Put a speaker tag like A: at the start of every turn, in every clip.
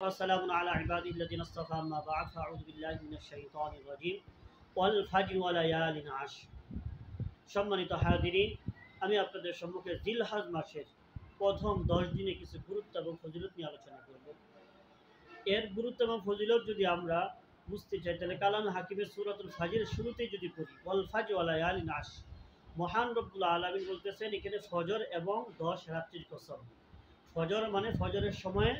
A: وسلام على عباده الذين اصطفى أما بعد فأعوذ بالله من الشيطان الرجيم والفجر وليال عشر সম্মানিত হাজিরিন, আমি আপনাদের সম্মুখে জিলহজ মাসের প্রথম 10 দিনে কিছু গুরুত্ব এবং ফজিলত নিয়ে আলোচনা করব। এর গুরুত্ব এবং ফজিলত যদি আমরা বুঝতে চাই তাহলে কালাম হাকিমের সূরাতুল ফাজরের শুরুতেই যদি পড়ি ওয়াল ফাজর ওয়া লায়ালিন আশর, মহান রব্বুল আলামিন বলতেছেন এখানে ফজর এবং 10 রাত্রির কসম। ফজর মানে ফজরের সময়ে,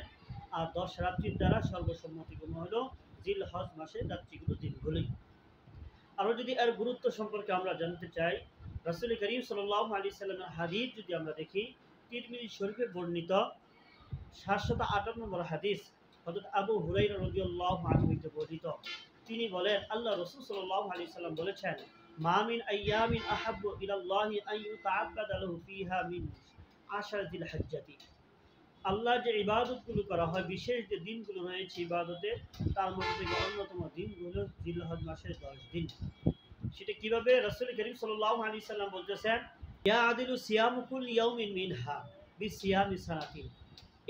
A: আর 10 রাত্রির দ্বারা সর্বসম্মতিপূর্ণ হলো জিলহজ মাসের রাত্রিগুলো, দিনগুলোই। আরও যদি এর গুরুত্ব সম্পর্কে আমরা জানতে চাই, রাসূল করিম সাল্লাল্লাহু আলাইহি সাল্লামের হাদিস যদি আমরা দেখি, তিরমিজি শরীফে বর্ণিত 758 নম্বর হাদিস হযরত আবু হুরায়রা রাদিয়াল্লাহু আনহু হতে বর্ণিত। তিনি বলেন, আল্লাহ রাসূল সাল্লাল্লাহু আলাইহি সাল্লাম বলেছেন, মা মিন আইয়ামিন আহাব্বু ইলাল্লাহি আন ইউতাআব্বাদা লাহু ফিহা মিন আশর যিল হজ্জাতি। আল্লাহ যে ইবাদতগুলো করা হয়, বিশেষ যে দিনগুলো রয়েছে ইবাদতের, তার মধ্যে থেকে অন্যতম দিনগুলো জিলহজ মাসের 10 দিন। সেটা কিভাবে? রাসূল করিম সাল্লাল্লাহু আলাইহি সাল্লাম বলতেছেন, ইয়া আদিলু সিয়ামু কুল্লি ইয়াউমিন মিনহা বিসিয়ামি সানাতিন।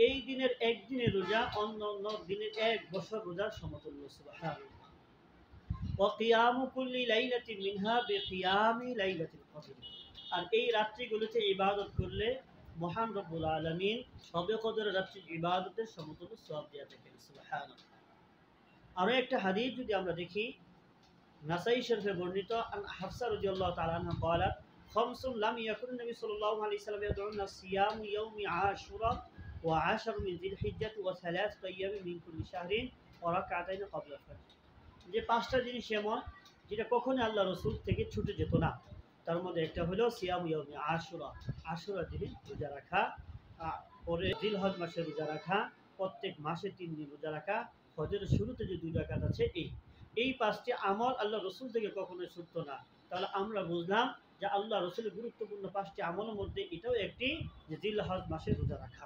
A: এই দিনের একদিনের রোজা অন্য অন্য দিনের 1 বছর রোজার সমতুল্য। সুবহানাল্লাহ। ওয়া কিয়ামু কুল্লি লাইলাতিন মিনহা বিকিয়ামি লাইলাতিল কদর। আর এই রাত্রিগুলোতে ইবাদত করলে মহান রব্বুল আলামিন শবে কদরের রাত্রির ইবাদতের সমতুল্য সওয়াব দিয়ে থাকেন। সুবহানাল্লাহ। আরো একটা হাদিস যদি আমরা দেখি, নাসাই শরীফে বর্ণিত আন হাফসা রাদিয়াল্লাহু তাআলা আনহা قالت খামসুন লাম ইয়াকুন নবী সাল্লাল্লাহু আলাইহি সাল্লাম ইয়াদউনা সিয়াম ইয়াউমি আশুরা ওয়া 10 মিন যিলহিজ্জাহ ওয়া 3 আইয়াম মিন কুল্লি শাহরিন ওয়া রাকাতাইন ক্বাবলা ফাজর। যে 5টা জিনিস এমন যেটা কখনো আল্লাহ রাসূল থেকে ছুটে যেত না। তার মধ্যে একটা হলো সিয়াম ইয়াউমি আশুরা, আশুরা দিনে রোজা রাখা, পরে জিলহজ মাসে রোজা রাখা, প্রত্যেক মাসে 3 দিন রোজা রাখা, ফজরের শুরুতে যে 2 রাকাত আছে এই 5টি আমল আল্লাহ রসুল থেকে কখনোই ছুটত না। তাহলে আমরা বুঝলাম যে আল্লাহ রসুলের গুরুত্বপূর্ণ 5টি আমলের মধ্যে এটাও একটি, যে জিলহজ মাসে রোজা রাখা।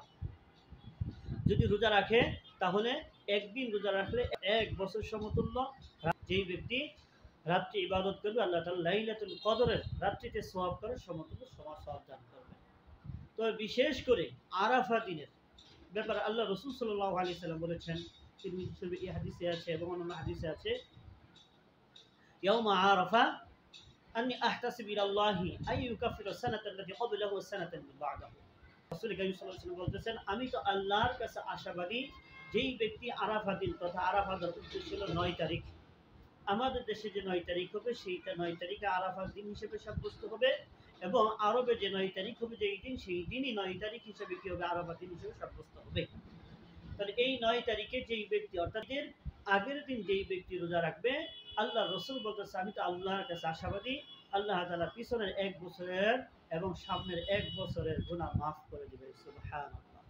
A: যদি রোজা রাখে তাহলে একদিন রোজা রাখলে 1 বছর সমতুল্য। যেই ব্যক্তি রাত্রি ইবাদত করবে, আল্লাহ তাআলা লাইলাতুল কদরের রাত্রিতে সওয়াব করে সমতুল্য সওয়াব দান করবে। তো বিশেষ করে আরাফা দিনের ব্যাপারে আল্লাহ রাসূল সাল্লাল্লাহু আলাইহি সাল্লাম বলেছেন, তিরমিজি শরীফে এই হাদিসে আছে এবং অন্যান্য হাদিসে আছে, ইয়াউমা আরাফা আন্নী আহতাসিবু ইলাল্লাহি আন ইউকাফিরা সানাতা আল্লাতী ক্বাবলাহু ওয়া সানাতা মিন বা'দাহু। রাসূল কারীম সাল্লাল্লাহু আলাইহি ওয়াসাল্লাম বলতেছেন, আমি তো আল্লাহর কাছে আশাবাদী যেই ব্যক্তি আরাফা দিন, তথা আরাফা উদ্দেশ্য হলো 9 তারিখ, আমাদের দেশে যে 9 তারিখ হবে সেইটা 9 তারিখে আরাফার দিন হিসেবে সাব্যস্ত হবে, এবং আরবে যে 9 তারিখ হবে যেই দিন, সেই দিনই 9 তারিখ হিসেবে কি হবে? আরাফা দিন হিসেবে সাব্যস্ত হবে। তাহলে এই 9 তারিখে যেই ব্যক্তি, অর্থাৎ এর আগের দিন যেই ব্যক্তি রোজা রাখবে, আল্লাহ রসুল বলতেছে, আমি তো আল্লাহর কাছে আশাবাদী আল্লাহ তাআলা পিছনের 1 বছরের এবং সামনের 1 বছরের গুনাহ মাফ করে দিবেন। সুবহানাল্লাহ।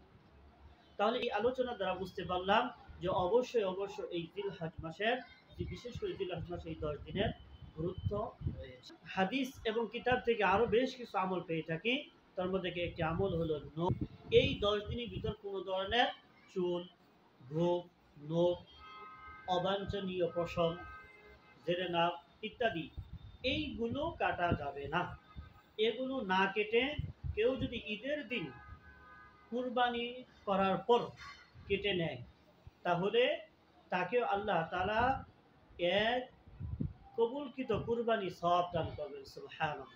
A: তাহলে এই আলোচনা দ্বারা বুঝতে পারলাম যে অবশ্যই এই জিলহজ মাসের, বিশেষ করে জিলহজ মাসের এই 10 দিনের গুরুত্ব রয়েছে। হাদিস এবং কিতাব থেকে আরো বেশ কিছু আমল পেয়ে থাকি। তার মধ্যে একটি আমল হলো নখ। এই 10 দিনের ভিতর কোনো ধরনের চুল, গোঁফ, নখ, অবাঞ্ছনীয় পশম, জেরে নাক ইত্যাদি এইগুলো কাটা যাবে না। এগুলো না কেটে কেউ যদি ঈদের দিন কুরবানি করার পর কেটে নেয়, তাহলে তাকে আল্লাহ তাআলা এক কবুলকৃত কুরবানি সওয়াব দান করবেন। সুবহানাল্লাহ।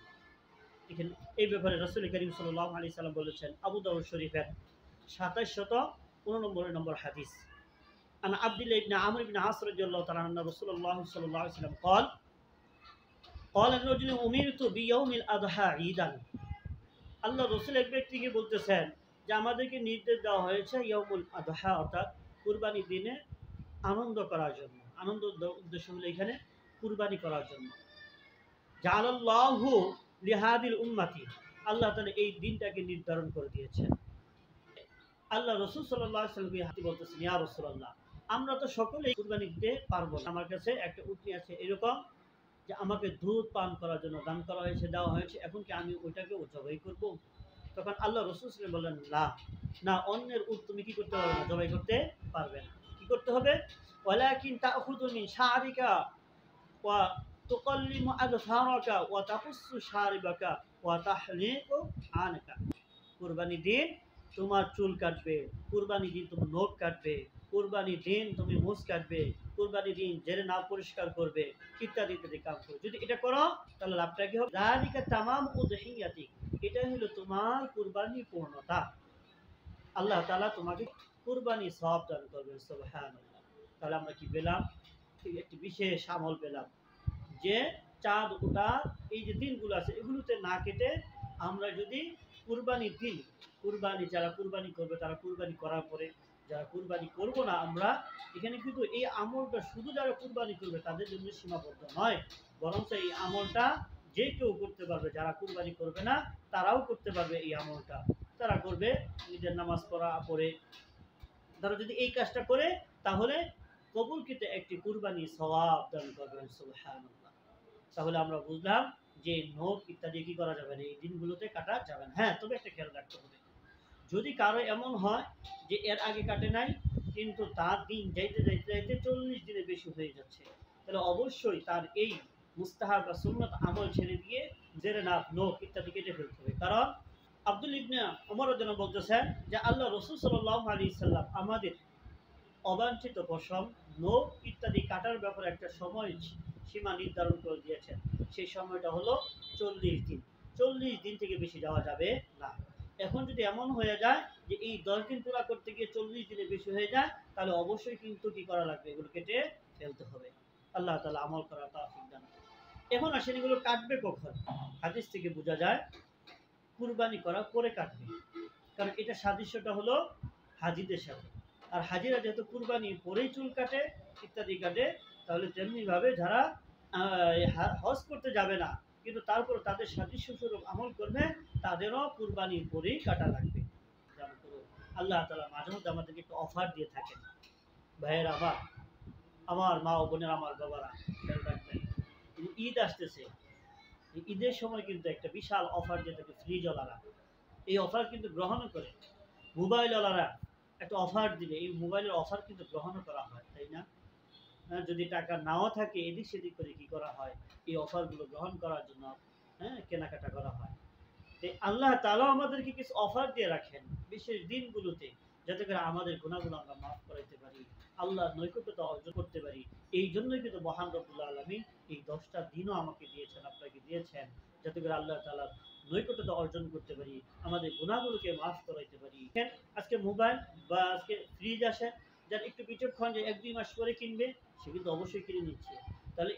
A: এখানে এই ব্যাপারে রাসূল করিম সাল্লাল্লাহু আলাইহি সাল্লাম বলেছেন, আবু দাউদ শরীফের 2789 নম্বর হাদিস, আন আব্দুল্লাহ ইবনে আমর ইবনে আস রাদিয়াল্লাহু তাআলা আন্না রাসূলুল্লাহ সাল্লাল্লাহু আলাইহি ওয়াসাল্লাম قال قال الرجل أمرت بيوم الأضحى عيدا। আল্লাহ রাসূল এক ব্যক্তিকে বলতেছেন যে আমাদেরকে নির্দেশ দেওয়া হয়েছে ইয়াউমুল আদহা, অর্থাৎ কুরবানি দিনে আনন্দ করার জন্য। আনন্দ উদ্দেশ্য হলো এখানে কুরবানি করার জন্য। জাআলাল্লাহু লিহাদিল উম্মতি, আল্লাহ তাআলা এই দিনটাকে নির্ধারণ করে দিয়েছেন। আল্লাহ রাসূল সাল্লাল্লাহু আলাইহি ওয়াসাল্লাম হাতে বলতেছেন, ইয়া রাসূলুল্লাহ, আমরা তো সকলেই কুরবানি দিতে পারবো না। আমার কাছে একটা উটনি আছে এরকম, যে আমাকে দুধ পান করার জন্য দান করা হয়েছে, দেওয়া হয়েছে, এখন কি আমি ওইটাকে জবাই করব? তখন আল্লাহ রাসূল সাল্লাল্লাহু আলাইহি ওয়াসাল্লাম বললেন, না, অন্যের উট তুমি কি করতে পারবে না? জবাই করতে পারবে না। কি করতে হবে? ওয়ালাকিন তাখুযু মিন শা'রিকা ওয়া তুকাল্লিমু আযফারাকা ওয়া তাকুসসু শারিবাকা ওয়া তাহলিকু আনাকা। কুরবানি দিন তোমার চুল কাটবে, কুরবানি দিন তোমার নখ কাটবে, কুরবানির দিন তুমি মুছ কাটবে, কুরবানির দিন জেরে না পরিষ্কার করবে, ইত্যাদি ইত্যাদি কাজ করবে। যদি এটা করো তাহলে লাভটা কি হবে? যালিকা তামাম উদহিয়াতি, এটা হলো তোমার কুরবানি পূর্ণতা। আল্লাহ তাআলা তোমাকে কুরবানি সওয়াব দান করবেন। সুবহানাল্লাহ। তাহলে আমরা কি পেলাম? একটি বিশেষ আমল পেলাম যে চাঁদ ওঠা এই যে দিনগুলো আছে এগুলোতে না কেটে আমরা যদি কুরবানির দিন, কুরবানি যারা কুরবানি করবে তারা কুরবানি করার পরে, যারা কুরবানি করবো না আমরা, এখানে কিন্তু এই আমলটা শুধু যারা কুরবানি করবে তাদের জন্য সীমাবদ্ধ নয়, বরং এই আমলটা যে কেউ করতে পারবে। যারা কুরবানি করবে না তারাও করতে পারবে এই আমলটা। তারা করবে নিজের নামাজ পড়ে, তারা যদি এই কাজটা করে তাহলে কবুলকৃত একটি কুরবানি সওয়াব দান করবেন। সুবহানাল্লাহ। তাহলে আমরা বুঝলাম যে নখ ইত্যাদি কি করা যাবে না, এই দিনগুলোতে কাটা যাবে না। হ্যাঁ, তবে একটা খেয়াল রাখতে হবে, যদি কারো এমন হয় যে এর আগে কাটে নাই কিন্তু তার দিন যাইতে যাইতে যাইতে 40 দিনের বেশি হয়ে যাচ্ছে, তাহলে অবশ্যই তার এই মুস্তাহাব বা সুন্নত আমল ছেড়ে দিয়ে জেরে নাক, নখ ইত্যাদি কেটে ফেলতে হবে। কারণ আব্দুল ইবনে ওমর রাদিয়াল্লাহু বলতেছেন যে আল্লাহ রাসূল সাল্লাল্লাহু আলাইহি সাল্লাম আমাদের অবাঞ্ছিত পশম, নখ ইত্যাদি কাটার ব্যাপারে একটা সময় সীমা নির্ধারণ করে দিয়েছেন। সেই সময়টা হলো 40 দিন। 40 দিন থেকে বেশি যাওয়া যাবে না। এখন যদি এমন হয়ে যায় যে এই 10 দিন পুরা করতে গিয়ে 40 দিনের বেশি হয়ে যায়, তাহলে অবশ্যই কিন্তু কি করা লাগবে? এগুলো কেটে ফেলতে হবে। আল্লাহ তাআলা আমল করার তৌফিক দান করুন। এখন আসেন এগুলো কাটবে কখন? হাদিস থেকে বোঝা যায় কুরবানি করার পরে কাটবে। কারণ এটা সাদৃশ্যটা হলো হাজিদের সাথে। আর হাজিরা যেহেতু কুরবানি পরেই চুল কাটে ইত্যাদি কাটে, তাহলে তেমনিভাবে যারা হজ করতে যাবে না কিন্তু তারপর তাদের সাদৃশ্য স্বরূপ আমল করবে, তাদেরও কুরবানির পরেই কাটা লাগবে। আল্লাহ তাআলা মাঝে মধ্যে আমাদেরকে একটু অফার দিয়ে থাকেন। ভাইয়েরা আমার মা ও বোনের, আমার বাবারা, খেয়াল রাখবেন, ঈদ আসতেছে। ঈদের সময় কিন্তু একটা বিশাল অফার দিয়ে থাকে ফ্রিজওয়ালারা। এই অফার কিন্তু গ্রহণ করে মোবাইলওয়ালারা একটা অফার দিবে, এই মোবাইলের অফার কিন্তু গ্রহণ করা হয়, তাই না? যদি টাকা নাও থাকে এদিক সেদিক করে কি করা হয়, এই অফারগুলো গ্রহণ করার জন্য কেনাকাটা করা হয়। আল্লাহ তাআলা আমাদেরকে কিছু অফার দিয়ে রাখেন বিশেষ দিনগুলোতে, যাতে করে আমাদের গুনাহগুলো আমরা মাফ করাইতে পারি, আল্লাহর নৈকট্যতা অর্জন করতে পারি। এই জন্যই কিন্তু মহান রব্বুল আলামিন এই 10টা দিনও আমাকে দিয়েছেন, আপনাকে দিয়েছেন, যাতে করে আল্লাহ তাআলার নৈকট্যতা অর্জন করতে পারি, আমাদের গুনাহগুলোকে মাফ করাইতে পারি। আজকে মোবাইল বা আজকে ফ্রিজ আসে, যার একটু বিচক্ষণ যে 1-2 মাস পরে কিনবে, সে কিন্তু অবশ্যই কিনে নিচ্ছে। তাহলে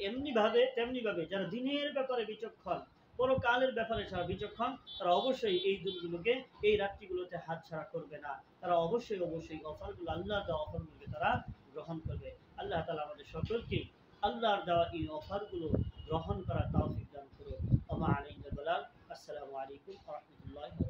A: তেমনিভাবে যারা দিনের ব্যাপারে বিচক্ষণ, পরকালের ব্যাপারে যারা বিচক্ষণ, তারা অবশ্যই এই দিনগুলোকে, এই রাত্রিগুলোতে হাতছাড়া করবে না। তারা অবশ্যই অফারগুলো, আল্লাহর দেওয়া অফারগুলোকে তারা গ্রহণ করবে। আল্লাহ তাআলা আমাদের সকলকে আল্লাহর দেওয়া এই অফারগুলো গ্রহণ করার তৌফিক দান করুন। ওয়া মা আলাইনা বালাগ। আসসালামু আলাইকুম ওয়া রাহমাতুল্লাহি ওয়া বারাকাতুহু।